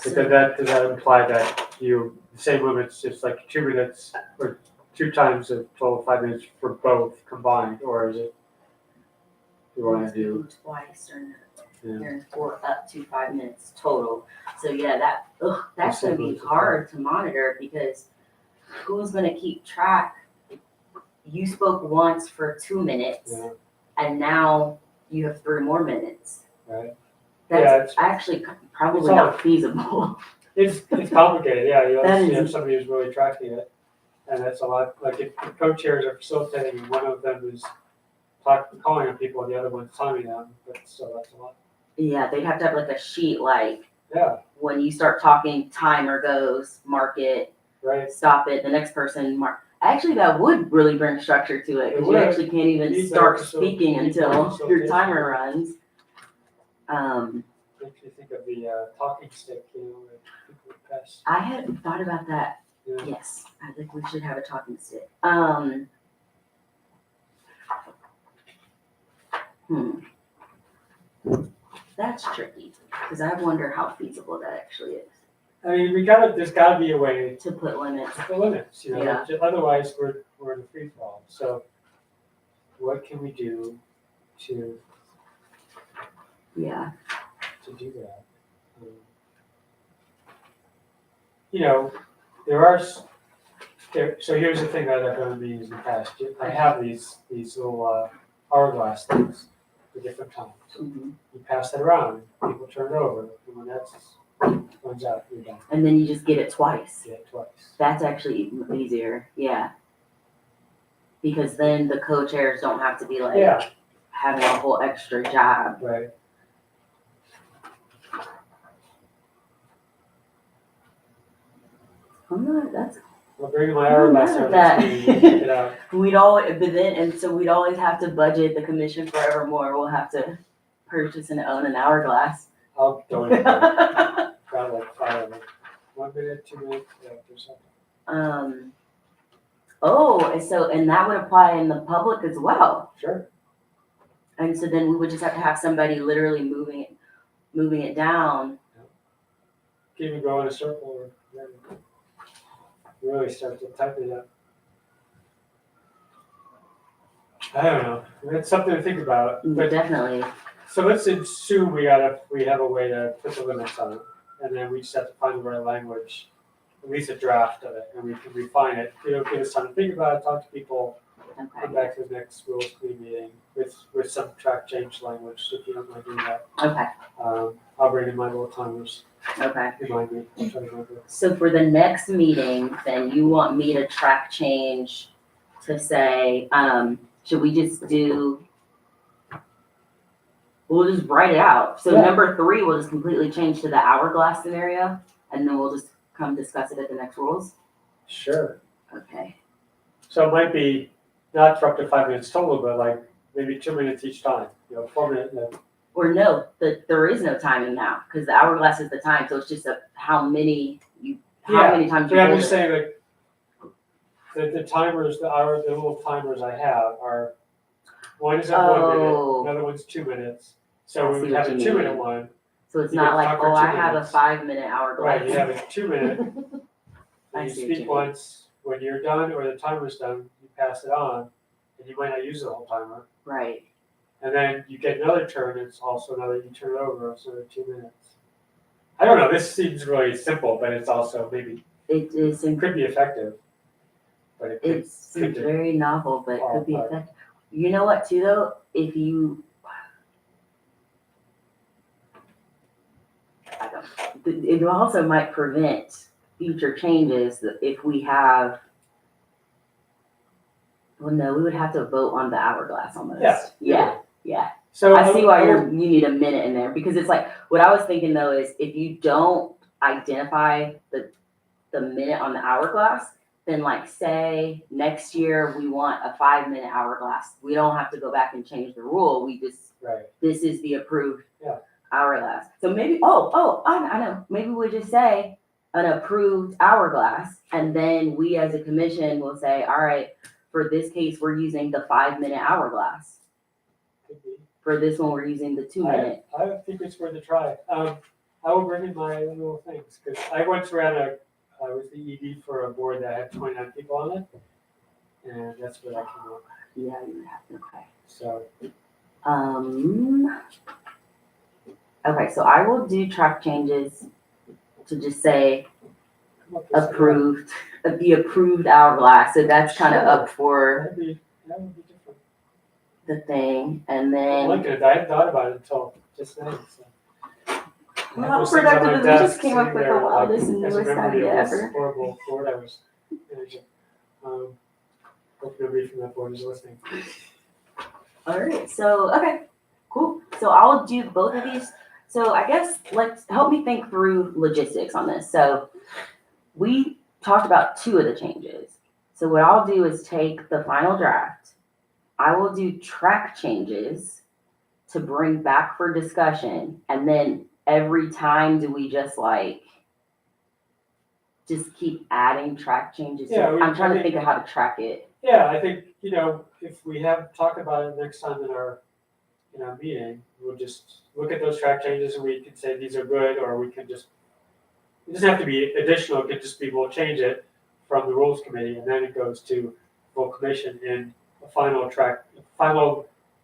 [SPEAKER 4] But does that imply that the same limits, it's like 2 minutes or 2 times a total of 5 minutes for both combined, or is it? You want to do,
[SPEAKER 2] Twice or
[SPEAKER 4] yeah,
[SPEAKER 2] hearing for up to 5 minutes total. So yeah, that's
[SPEAKER 4] The
[SPEAKER 2] gonna
[SPEAKER 4] same
[SPEAKER 2] be
[SPEAKER 4] limits apply.
[SPEAKER 2] hard to monitor because who's gonna keep track? You spoke once for 2 minutes
[SPEAKER 4] yeah,
[SPEAKER 2] and now you have 3 more minutes.
[SPEAKER 4] right. Yeah,
[SPEAKER 2] That's
[SPEAKER 4] it's-
[SPEAKER 2] actually probably
[SPEAKER 4] it's all-
[SPEAKER 2] not feasible.
[SPEAKER 4] It's complicated, yeah, you
[SPEAKER 2] That
[SPEAKER 4] obviously have
[SPEAKER 2] is-
[SPEAKER 4] somebody who's really tracking it, and that's a lot, like if the co-chairs are facilitating, and one of them is calling on people, and the other one's timing them, but still, that's a lot.
[SPEAKER 2] Yeah, they'd have to have like a sheet like
[SPEAKER 4] Yeah,
[SPEAKER 2] when you start talking, timer goes, mark it,
[SPEAKER 4] right,
[SPEAKER 2] stop it, the next person mark. Actually, that would really bring structure to it,
[SPEAKER 4] It
[SPEAKER 2] because you
[SPEAKER 4] would.
[SPEAKER 2] actually can't even
[SPEAKER 4] Need
[SPEAKER 2] start
[SPEAKER 4] better
[SPEAKER 2] speaking
[SPEAKER 4] need better
[SPEAKER 2] until your
[SPEAKER 4] facilitation.
[SPEAKER 2] timer runs.
[SPEAKER 4] makes me think of the talking stick, you know, that people would pass.
[SPEAKER 2] I hadn't thought about that.
[SPEAKER 4] Yeah.
[SPEAKER 2] Yes, I think we should have a talking stick. That's tricky, because I wonder how feasible that actually is,
[SPEAKER 4] I mean, there's gotta be a way
[SPEAKER 2] to put limits.
[SPEAKER 4] to put limits, you know,
[SPEAKER 2] Yeah.
[SPEAKER 4] otherwise we're in a free fall, so what can we do to
[SPEAKER 2] Yeah,
[SPEAKER 4] do that? You know, there are, so here's the thing that I've done in meetings in the past, I have these little hourglass things for different times.
[SPEAKER 2] mhm.
[SPEAKER 4] You pass that around, people turn it over, and when that's runs out, you're done,
[SPEAKER 2] And then you just get it twice.
[SPEAKER 4] get it twice.
[SPEAKER 2] That's actually easier, yeah. Because then the co-chairs don't have to be like
[SPEAKER 4] Yeah,
[SPEAKER 2] having a whole extra job.
[SPEAKER 4] right.
[SPEAKER 2] That's,
[SPEAKER 4] I'll bring my
[SPEAKER 2] I don't
[SPEAKER 4] hourglass
[SPEAKER 2] know
[SPEAKER 4] over
[SPEAKER 2] that.
[SPEAKER 4] to you, get it out.
[SPEAKER 2] we'd always have to budget the commission forevermore. We'll have to purchase and own an hourglass.
[SPEAKER 4] I'll donate it. Got like 5 of them. 1 minute, 2 minutes, yeah, or something.
[SPEAKER 2] And that would apply in the public as well.
[SPEAKER 4] Sure.
[SPEAKER 2] And so then we would just have to have somebody literally moving it down.
[SPEAKER 4] Can even go in a circle or whatever. Really start to type it up. I don't know. It's something to think about. But
[SPEAKER 2] Definitely.
[SPEAKER 4] so let's assume we have a way to put the limits on it, and then we just have to find the right language, at least a draft of it, and we can refine it. It'll give us time to think about it, talk to people, come
[SPEAKER 2] Okay.
[SPEAKER 4] back to the next rules committee meeting with some track change language, if you don't mind doing that.
[SPEAKER 2] Okay.
[SPEAKER 4] I'll bring in my little timers,
[SPEAKER 2] Okay.
[SPEAKER 4] remind me. I'll try to remember.
[SPEAKER 2] So for the next meeting, then you want me to track change to say, should we just we'll just write it out. So
[SPEAKER 4] Yeah.
[SPEAKER 2] number 3, we'll just completely change to the hourglass scenario, and then we'll just come discuss it at the next rules.
[SPEAKER 4] Sure.
[SPEAKER 2] Okay.
[SPEAKER 4] So it might be not for up to 5 minutes total, but like maybe 2 minutes each time, 4 minutes,
[SPEAKER 2] Or no, there is no timing now, because the hourglass is the time, so it's just how many times you
[SPEAKER 4] But I'm
[SPEAKER 2] hold
[SPEAKER 4] just
[SPEAKER 2] it.
[SPEAKER 4] saying like, the timers, the little timers I have are, one is at 1
[SPEAKER 2] Oh.
[SPEAKER 4] minute, another one's 2 minutes.
[SPEAKER 2] I
[SPEAKER 4] So we
[SPEAKER 2] see
[SPEAKER 4] would
[SPEAKER 2] what
[SPEAKER 4] have a
[SPEAKER 2] you
[SPEAKER 4] 2 minute
[SPEAKER 2] mean.
[SPEAKER 4] one,
[SPEAKER 2] So it's
[SPEAKER 4] you
[SPEAKER 2] not
[SPEAKER 4] can
[SPEAKER 2] like,
[SPEAKER 4] talk for
[SPEAKER 2] oh,
[SPEAKER 4] 2
[SPEAKER 2] I have a
[SPEAKER 4] minutes.
[SPEAKER 2] 5-minute hourglass.
[SPEAKER 4] right, you have a 2 minute,
[SPEAKER 2] I
[SPEAKER 4] and you
[SPEAKER 2] see what you
[SPEAKER 4] speak
[SPEAKER 2] mean.
[SPEAKER 4] once, when you're done or the timer's done, you pass it on, and you might not use the whole timer.
[SPEAKER 2] Right.
[SPEAKER 4] And then you get another turn, it's also another, you turn it over, so another 2 minutes. I don't know, this seems really simple, but it's also maybe,
[SPEAKER 2] It is,
[SPEAKER 4] it could be effective. But it could,
[SPEAKER 2] it seems
[SPEAKER 4] could
[SPEAKER 2] very novel, but it could be
[SPEAKER 4] qualify.
[SPEAKER 2] effective. You know what, too, though? If you, I don't, it also might prevent future changes if we have, well, no, we would have to vote on the hourglass almost.
[SPEAKER 4] Yeah.
[SPEAKER 2] Yeah.
[SPEAKER 4] So
[SPEAKER 2] I see why
[SPEAKER 4] I
[SPEAKER 2] you need a minute in there, because it's like, what I was thinking though is if you don't identify the minute on the hourglass, then like say next year we want a 5-minute hourglass. We don't have to go back and change the rule. We just,
[SPEAKER 4] right.
[SPEAKER 2] this is the approved
[SPEAKER 4] Yeah.
[SPEAKER 2] hourglass. So maybe, I know. Maybe we just say an approved hourglass, and then we as a commission will say, all right, for this case, we're using the 5-minute hourglass.
[SPEAKER 4] Could be.
[SPEAKER 2] For this one, we're using the 2-minute.
[SPEAKER 4] I think it's worth a try. I will bring in my little things, because I once ran I was the ED for a board that had 29 people on it, and that's what I came up.
[SPEAKER 2] Yeah, you would have to, okay.
[SPEAKER 4] So,
[SPEAKER 2] Okay, so I will do track changes to just say
[SPEAKER 4] come up with something.
[SPEAKER 2] approved, the approved hourglass. So that's kind of up for
[SPEAKER 4] That would be different.
[SPEAKER 2] the thing, and
[SPEAKER 4] I
[SPEAKER 2] then.
[SPEAKER 4] like it. I hadn't thought about it until just now. So. I have
[SPEAKER 2] How
[SPEAKER 4] those things on
[SPEAKER 2] productive
[SPEAKER 4] my
[SPEAKER 2] is it? We just
[SPEAKER 4] desk
[SPEAKER 2] came up
[SPEAKER 4] sitting
[SPEAKER 2] with the
[SPEAKER 4] there,
[SPEAKER 2] wildest and
[SPEAKER 4] as a
[SPEAKER 2] newest
[SPEAKER 4] memory
[SPEAKER 2] idea
[SPEAKER 4] of this
[SPEAKER 2] ever.
[SPEAKER 4] horrible board I was managing. Hope nobody from that board is listening.
[SPEAKER 2] All right, so, okay, cool. So I'll do both of these. So I guess help me think through logistics on this. So we talked about 2 of the changes. So what I'll do is take the final draft. I will do track changes to bring back for discussion. And then every time do we just keep adding track changes?
[SPEAKER 4] Yeah,
[SPEAKER 2] I'm trying to think of how to track it.
[SPEAKER 4] Yeah, I think, if we have talk about it next time in our meeting, we'll just look at those track changes and we can say these are good, or we can just, it doesn't have to be additional, it could just be, we'll change it from the rules committee, and then it goes to full commission in a final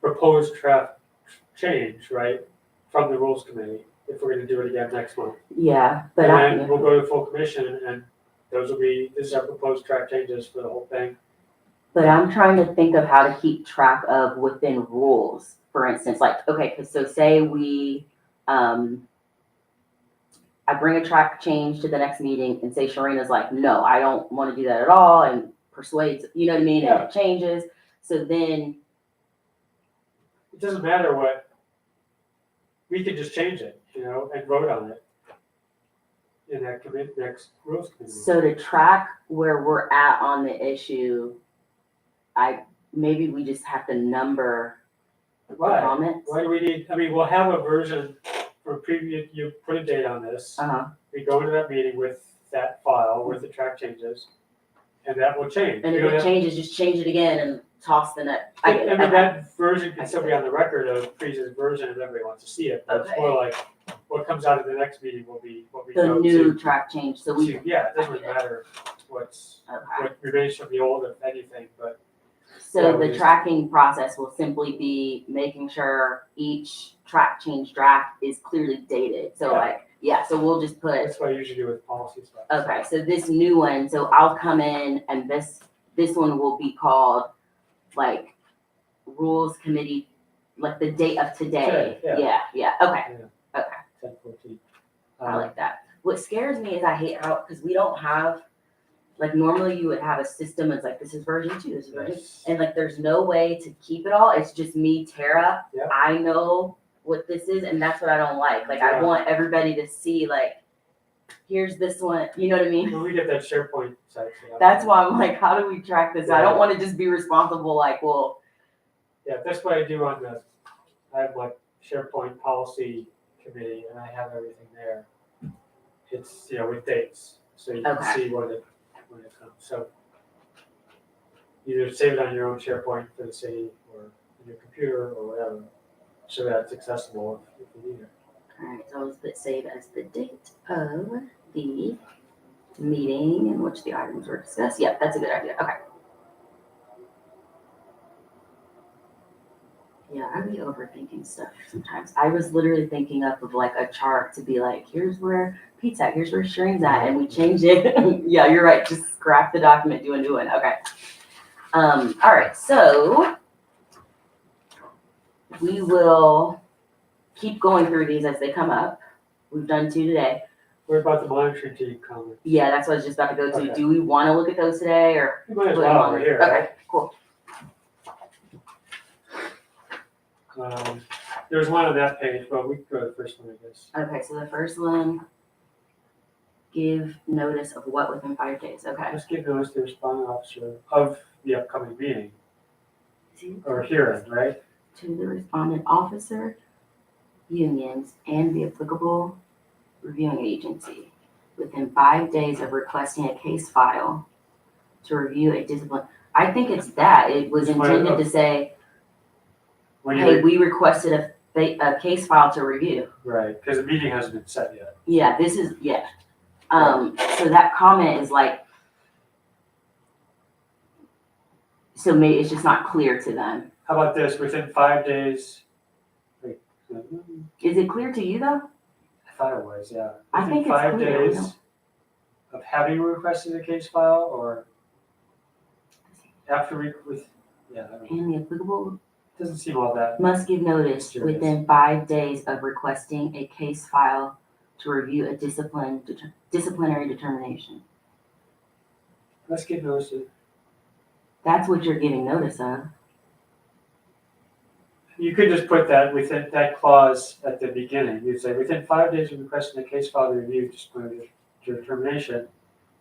[SPEAKER 4] proposed draft change, right? From the rules committee, if we're gonna do it again next month.
[SPEAKER 2] Yeah, but
[SPEAKER 4] And then we'll go to full commission, and this is our proposed track changes for the whole thing.
[SPEAKER 2] But I'm trying to think of how to keep track of within rules. For instance, so say we, I bring a track change to the next meeting and say Sharina's like, no, I don't want to do that at all, and persuades, you know what I mean?
[SPEAKER 4] Yeah.
[SPEAKER 2] And it changes. So then,
[SPEAKER 4] It doesn't matter what, we could just change it, and vote on it in that next rules committee.
[SPEAKER 2] so to track where we're at on the issue, maybe we just have to number the
[SPEAKER 4] Why?
[SPEAKER 2] comments.
[SPEAKER 4] Why do we need, we'll have a version from previous, you put a date on this.
[SPEAKER 2] Uh-huh.
[SPEAKER 4] We go into that meeting with that file with the track changes, and that will change.
[SPEAKER 2] And
[SPEAKER 4] We
[SPEAKER 2] if
[SPEAKER 4] don't
[SPEAKER 2] it
[SPEAKER 4] have-
[SPEAKER 2] changes, just change it again and toss the net.
[SPEAKER 4] that version can still be on the record of previous version if everybody wants to see it, but it's
[SPEAKER 2] Okay.
[SPEAKER 4] more like what comes out of the next meeting will be what we
[SPEAKER 2] The
[SPEAKER 4] go
[SPEAKER 2] new
[SPEAKER 4] to.
[SPEAKER 2] track change, so we,
[SPEAKER 4] Yeah, it doesn't really matter
[SPEAKER 2] okay.
[SPEAKER 4] what remains from the old, if anything, but
[SPEAKER 2] So
[SPEAKER 4] Yeah, we
[SPEAKER 2] the
[SPEAKER 4] just-
[SPEAKER 2] tracking process will simply be making sure each track change draft is clearly dated. So so we'll just put,
[SPEAKER 4] that's what I usually do with policy stuff.
[SPEAKER 2] okay, so this new one, so I'll come in and this one will be called Rules Committee, the date of today.
[SPEAKER 4] Today,
[SPEAKER 2] Yeah, okay,
[SPEAKER 4] 10-14.
[SPEAKER 2] I like that. What scares me is I hate how, because we don't have, normally you would have a system, it's this is version 2, this is version,
[SPEAKER 4] Yes.
[SPEAKER 2] and there's no way to keep it all. It's just me, Tara.
[SPEAKER 4] Yeah.
[SPEAKER 2] I know what this is, and that's what I don't like. I
[SPEAKER 4] Yeah.
[SPEAKER 2] want everybody to see, here's this one. You know what I mean?
[SPEAKER 4] When we get that SharePoint site.
[SPEAKER 2] That's why I'm how do we track this? I don't want to just be responsible.
[SPEAKER 4] Yeah, that's what I do on I have like SharePoint policy committee and I have everything there. It's, with dates, so you can
[SPEAKER 2] Okay.
[SPEAKER 4] see when it comes. So either save it on your own SharePoint for the city or on your computer or whatever, so that it's accessible if you need it.
[SPEAKER 2] All right, so let's put save as the date of the meeting in which the items were discussed. Yep, that's a good idea. Okay. Yeah, I be overthinking stuff sometimes. I was literally thinking up of like a chart to be like, here's where Pete's at, here's where Shireen's at, and we changed it. Yeah, you're right. Just scrap the document, do a new one. Okay. All right, so we will keep going through these as they come up. We've done 2 today.
[SPEAKER 4] What about the monitoring team comment?
[SPEAKER 2] Yeah, that's what I was just about to go to.
[SPEAKER 4] Okay.
[SPEAKER 2] Do we want to look at those today or?
[SPEAKER 4] You might as
[SPEAKER 2] put them
[SPEAKER 4] well,
[SPEAKER 2] on?
[SPEAKER 4] we're here,
[SPEAKER 2] Okay,
[SPEAKER 4] right?
[SPEAKER 2] cool.
[SPEAKER 4] There's one on that page, but we can go to the first one, I guess.
[SPEAKER 2] Okay, so the first one, give notice of what within 5 days. Okay.
[SPEAKER 4] Let's give notice to the responding officer of the upcoming meeting or hearing, right?
[SPEAKER 2] To the respondent officer, unions, and the applicable reviewing agency within 5 days of requesting a case file to review a discipline. I think it's that. It was intended to say,
[SPEAKER 4] When
[SPEAKER 2] hey,
[SPEAKER 4] you,
[SPEAKER 2] we requested a case file to review.
[SPEAKER 4] right, because the meeting hasn't been set yet.
[SPEAKER 2] Yeah, this is, yeah. So that comment is like, so maybe it's just not clear to them.
[SPEAKER 4] How about this, within 5 days? Wait,
[SPEAKER 2] Is it clear to you though?
[SPEAKER 4] I thought it was, yeah.
[SPEAKER 2] I think it's
[SPEAKER 4] Within 5
[SPEAKER 2] clear, we
[SPEAKER 4] days
[SPEAKER 2] don't-
[SPEAKER 4] of having requested a case file or after yeah, I don't know.
[SPEAKER 2] And the applicable
[SPEAKER 4] Doesn't seem all that,
[SPEAKER 2] must give notice
[SPEAKER 4] Serious.
[SPEAKER 2] within 5 days of requesting a case file to review a disciplinary determination.
[SPEAKER 4] let's give notice to,
[SPEAKER 2] That's what you're giving notice of.
[SPEAKER 4] you could just put that within that clause at the beginning. You'd say, within 5 days of requesting a case file to review disciplinary determination,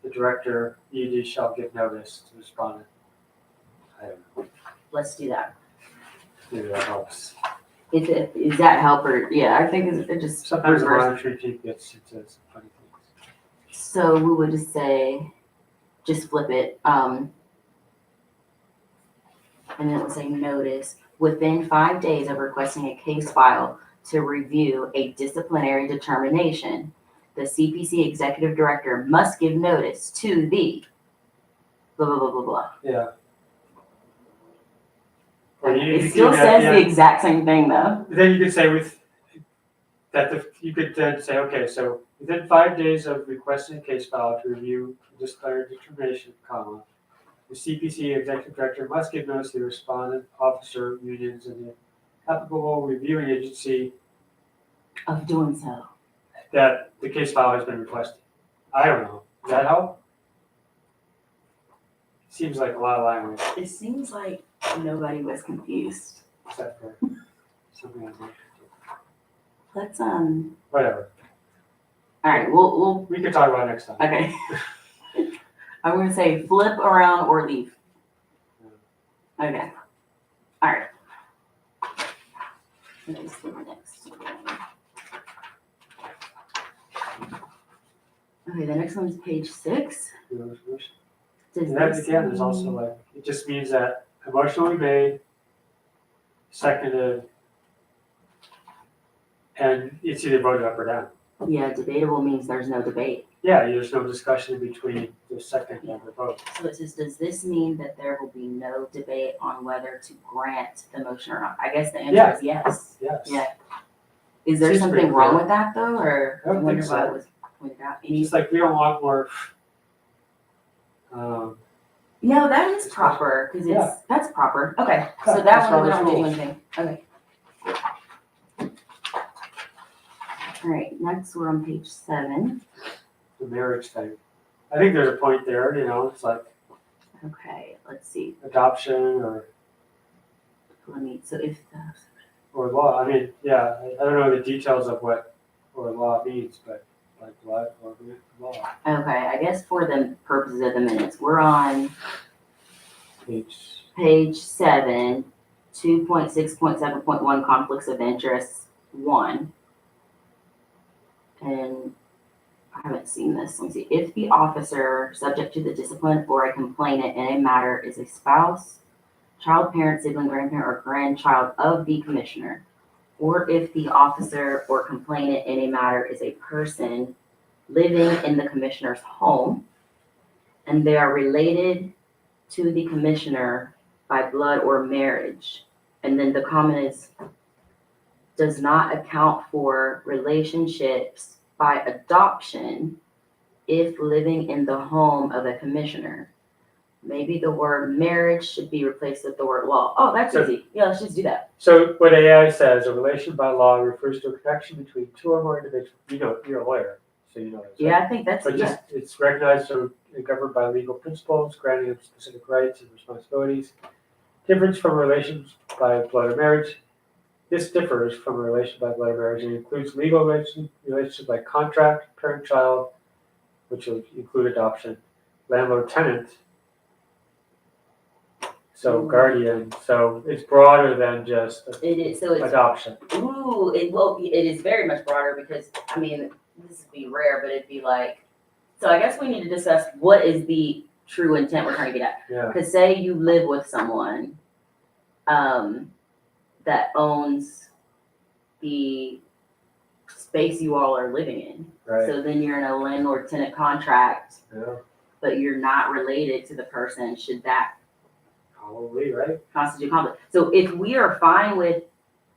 [SPEAKER 4] the director, ED, shall give notice to the respondent. I don't know,
[SPEAKER 2] Let's do that.
[SPEAKER 4] maybe that helps.
[SPEAKER 2] Is that help or, yeah, I think it just
[SPEAKER 4] Sometimes the
[SPEAKER 2] reverse.
[SPEAKER 4] monitoring team gets into some funny things.
[SPEAKER 2] So we would just say, just flip it, and then it would say notice within 5 days of requesting a case file to review a disciplinary determination. The CPC executive director must give notice to the blah, blah, blah, blah, blah.
[SPEAKER 4] Yeah. Or you
[SPEAKER 2] It
[SPEAKER 4] could
[SPEAKER 2] still
[SPEAKER 4] do that,
[SPEAKER 2] says
[SPEAKER 4] yeah.
[SPEAKER 2] the exact same thing though.
[SPEAKER 4] Then you could say you could then say, okay, so within 5 days of requesting a case file to review a disciplinary determination, comma, the CPC executive director must give notice to the respondent, officer, unions, and the applicable reviewing agency
[SPEAKER 2] Of doing so.
[SPEAKER 4] that the case file has been requested. I don't know. Does that help? Seems like a lot of language,
[SPEAKER 2] It seems like nobody was confused.
[SPEAKER 4] except for something like that.
[SPEAKER 2] Let's,
[SPEAKER 4] Whatever.
[SPEAKER 2] all right, we'll,
[SPEAKER 4] We can talk about it next time.
[SPEAKER 2] okay. I'm gonna say flip around or leave. Okay, all right. Let's do the next one. Okay, the next one's page 6.
[SPEAKER 4] You know,
[SPEAKER 2] Does
[SPEAKER 4] And that
[SPEAKER 2] this
[SPEAKER 4] again is also
[SPEAKER 2] mean-
[SPEAKER 4] like, it just means that a motion will be made, seconded, and it's either voted up or down.
[SPEAKER 2] Yeah, debatable means there's no debate.
[SPEAKER 4] Yeah, there's no discussion in between the second and the vote.
[SPEAKER 2] So it says, does this mean that there will be no debate on whether to grant the motion or not? I guess the answer is yes.
[SPEAKER 4] Yes.
[SPEAKER 2] Yeah. Is there
[SPEAKER 4] Seems
[SPEAKER 2] something
[SPEAKER 4] pretty
[SPEAKER 2] wrong
[SPEAKER 4] clear.
[SPEAKER 2] with that though, or?
[SPEAKER 4] I don't
[SPEAKER 2] wonder
[SPEAKER 4] think
[SPEAKER 2] why
[SPEAKER 4] so.
[SPEAKER 2] it was pointed out?
[SPEAKER 4] It's just like, we don't want more,
[SPEAKER 2] No, that is proper, because
[SPEAKER 4] Yeah.
[SPEAKER 2] that's proper. Okay,
[SPEAKER 4] Yeah,
[SPEAKER 2] so
[SPEAKER 4] that's
[SPEAKER 2] that one, we
[SPEAKER 4] Robert's
[SPEAKER 2] don't have to do
[SPEAKER 4] rules.
[SPEAKER 2] anything. Okay. All right, next we're on page 7.
[SPEAKER 4] the marriage thing. I think there's a point there, it's like
[SPEAKER 2] Okay, let's see.
[SPEAKER 4] adoption or
[SPEAKER 2] So if the,
[SPEAKER 4] law. I mean, yeah, I don't know the details of what or law means, but like what or law.
[SPEAKER 2] okay, I guess for the purposes of the minutes, we're on
[SPEAKER 4] Page,
[SPEAKER 2] page 7. 2.6.7.1 conflicts of interest 1. And I haven't seen this. Let me see. If the officer subject to the discipline or a complainant in a matter is a spouse, child, parent, sibling, grandparent, or grandchild of the commissioner, or if the officer or complainant in a matter is a person living in the commissioner's home and they are related to the commissioner by blood or marriage. And then the comment is, does not account for relationships by adoption if living in the home of a commissioner. Maybe the word marriage should be replaced with the word law. Oh, that's
[SPEAKER 4] So-
[SPEAKER 2] easy. Yeah, let's just do that.
[SPEAKER 4] So what AI says, a relation by law refers to a connection between two or more individuals. You know, you're a lawyer, so you know this. right?
[SPEAKER 2] Yeah, I think that's,
[SPEAKER 4] But
[SPEAKER 2] yeah.
[SPEAKER 4] just, it's recognized and governed by legal principles, granting them specific rights and responsibilities. Difference from relations by blood or marriage. This differs from a relation by blood or marriage and includes legal relationships like contract, parent-child, which will include adoption, landlord-tenant, so
[SPEAKER 2] Ooh.
[SPEAKER 4] guardian. So it's broader than just
[SPEAKER 2] It is, so it's,
[SPEAKER 4] adoption.
[SPEAKER 2] ooh, it is very much broader because, I mean, this would be rare, but it'd be like, so I guess we need to discuss what is the true intent we're trying to get at.
[SPEAKER 4] Yeah.
[SPEAKER 2] Because say you live with someone that owns the space you all are living in.
[SPEAKER 4] Right.
[SPEAKER 2] So then you're in a landlord-tenant contract,
[SPEAKER 4] Yeah.
[SPEAKER 2] but you're not related to the person. Should that
[SPEAKER 4] Probably, right?
[SPEAKER 2] constitute conflict? So if we are fine with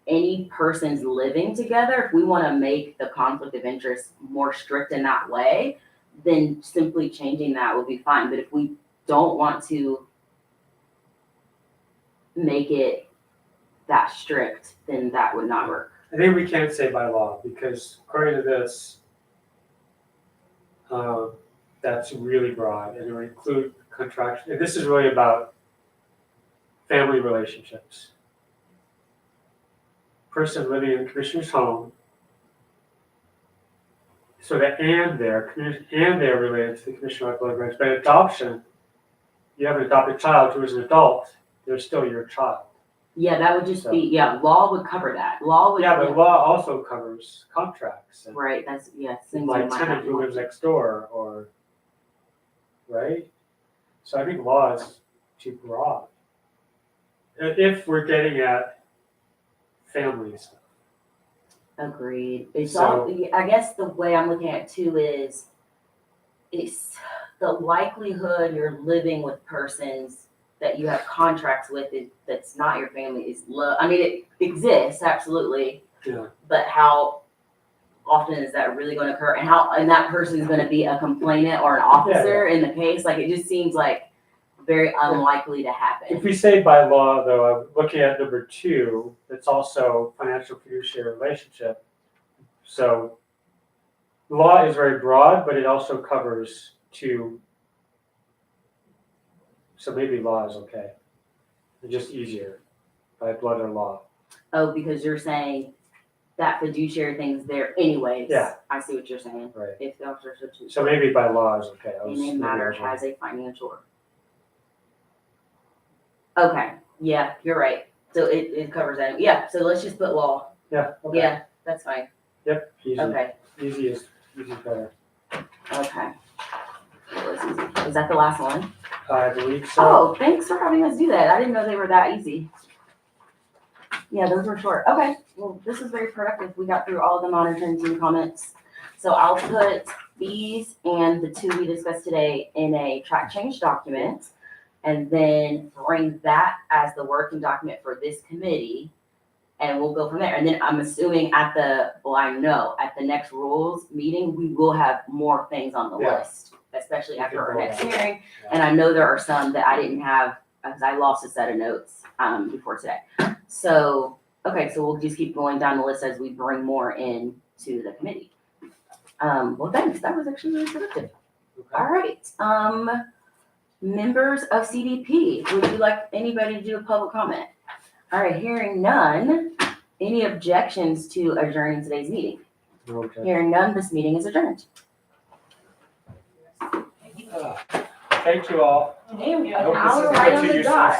[SPEAKER 2] any persons living together, if we want to make the conflict of interest more strict in that way, then simply changing that would be fine. But if we don't want to make it that strict, then that would not work.
[SPEAKER 4] I think we can't say by law because according to this, that's really broad and it would include contraction. And this is really about family relationships. Person living in the commissioner's home. So that and they're related to the commissioner by blood marriage. By adoption, you have an adopted child who is an adult, they're still your child.
[SPEAKER 2] Yeah, that would just be, yeah, law would cover that. Law would.
[SPEAKER 4] Yeah, but law also covers contracts and
[SPEAKER 2] Right, that's, yeah. things
[SPEAKER 4] my
[SPEAKER 2] we might
[SPEAKER 4] tenant
[SPEAKER 2] not
[SPEAKER 4] who
[SPEAKER 2] want.
[SPEAKER 4] lives next door or, right? So I think law is too broad. If we're getting at families.
[SPEAKER 2] Agreed. It's
[SPEAKER 4] So-
[SPEAKER 2] all, I guess the way I'm looking at it too is, it's the likelihood you're living with persons that you have contracts with that's not your family is low. I mean, it exists, absolutely.
[SPEAKER 4] Yeah.
[SPEAKER 2] But how often is that really going to occur? And that person is going to be a complainant or an officer in the case? Like, it just seems like very unlikely to
[SPEAKER 4] If
[SPEAKER 2] happen.
[SPEAKER 4] we say by law, though, I'm looking at number 2, it's also financial fiduciary relationship. So law is very broad, but it also covers 2. So maybe law is okay. It's just easier by blood or law.
[SPEAKER 2] Oh, because you're saying that fiduciary thing's there anyways.
[SPEAKER 4] Yeah.
[SPEAKER 2] I see what you're saying.
[SPEAKER 4] Right.
[SPEAKER 2] If the officer so chooses.
[SPEAKER 4] So maybe by law is okay.
[SPEAKER 2] In a matter has a financial. Okay, yeah, you're right. So it covers that. Yeah, so let's just put law.
[SPEAKER 4] Yeah, okay.
[SPEAKER 2] Yeah, that's fine.
[SPEAKER 4] Yep, easy.
[SPEAKER 2] Okay,
[SPEAKER 4] Easy is better.
[SPEAKER 2] okay. That was easy. Is that the last one?
[SPEAKER 4] I believe so.
[SPEAKER 2] Oh, thanks for having us do that. I didn't know they were that easy. Yeah, those were short. Okay, well, this was very productive. We got through all the monitoring team comments. So I'll put these and the 2 we discussed today in a track change document and then bring that as the working document for this committee. And we'll go from there. And then I'm assuming at the next rules meeting, we will have more things on the
[SPEAKER 4] Yeah.
[SPEAKER 2] list, especially
[SPEAKER 4] We
[SPEAKER 2] after
[SPEAKER 4] can
[SPEAKER 2] our
[SPEAKER 4] go
[SPEAKER 2] next
[SPEAKER 4] back.
[SPEAKER 2] hearing. And I know there are some that I didn't have because I lost a set of notes before today. So, okay, so we'll just keep going down the list as we bring more in to the committee. Well, thanks. That was actually really productive.
[SPEAKER 4] Okay.
[SPEAKER 2] All right. Members of CDP, would you like anybody to do a public comment? All right, hearing none. Any objections to adjourning today's meeting?
[SPEAKER 4] Okay.
[SPEAKER 2] Hearing none, this meeting is adjourned.
[SPEAKER 4] Thank you all.
[SPEAKER 2] Hey,
[SPEAKER 3] I hope
[SPEAKER 2] an
[SPEAKER 3] this
[SPEAKER 2] hour
[SPEAKER 3] isn't
[SPEAKER 2] right on
[SPEAKER 3] too
[SPEAKER 2] the
[SPEAKER 3] useless.
[SPEAKER 2] dot.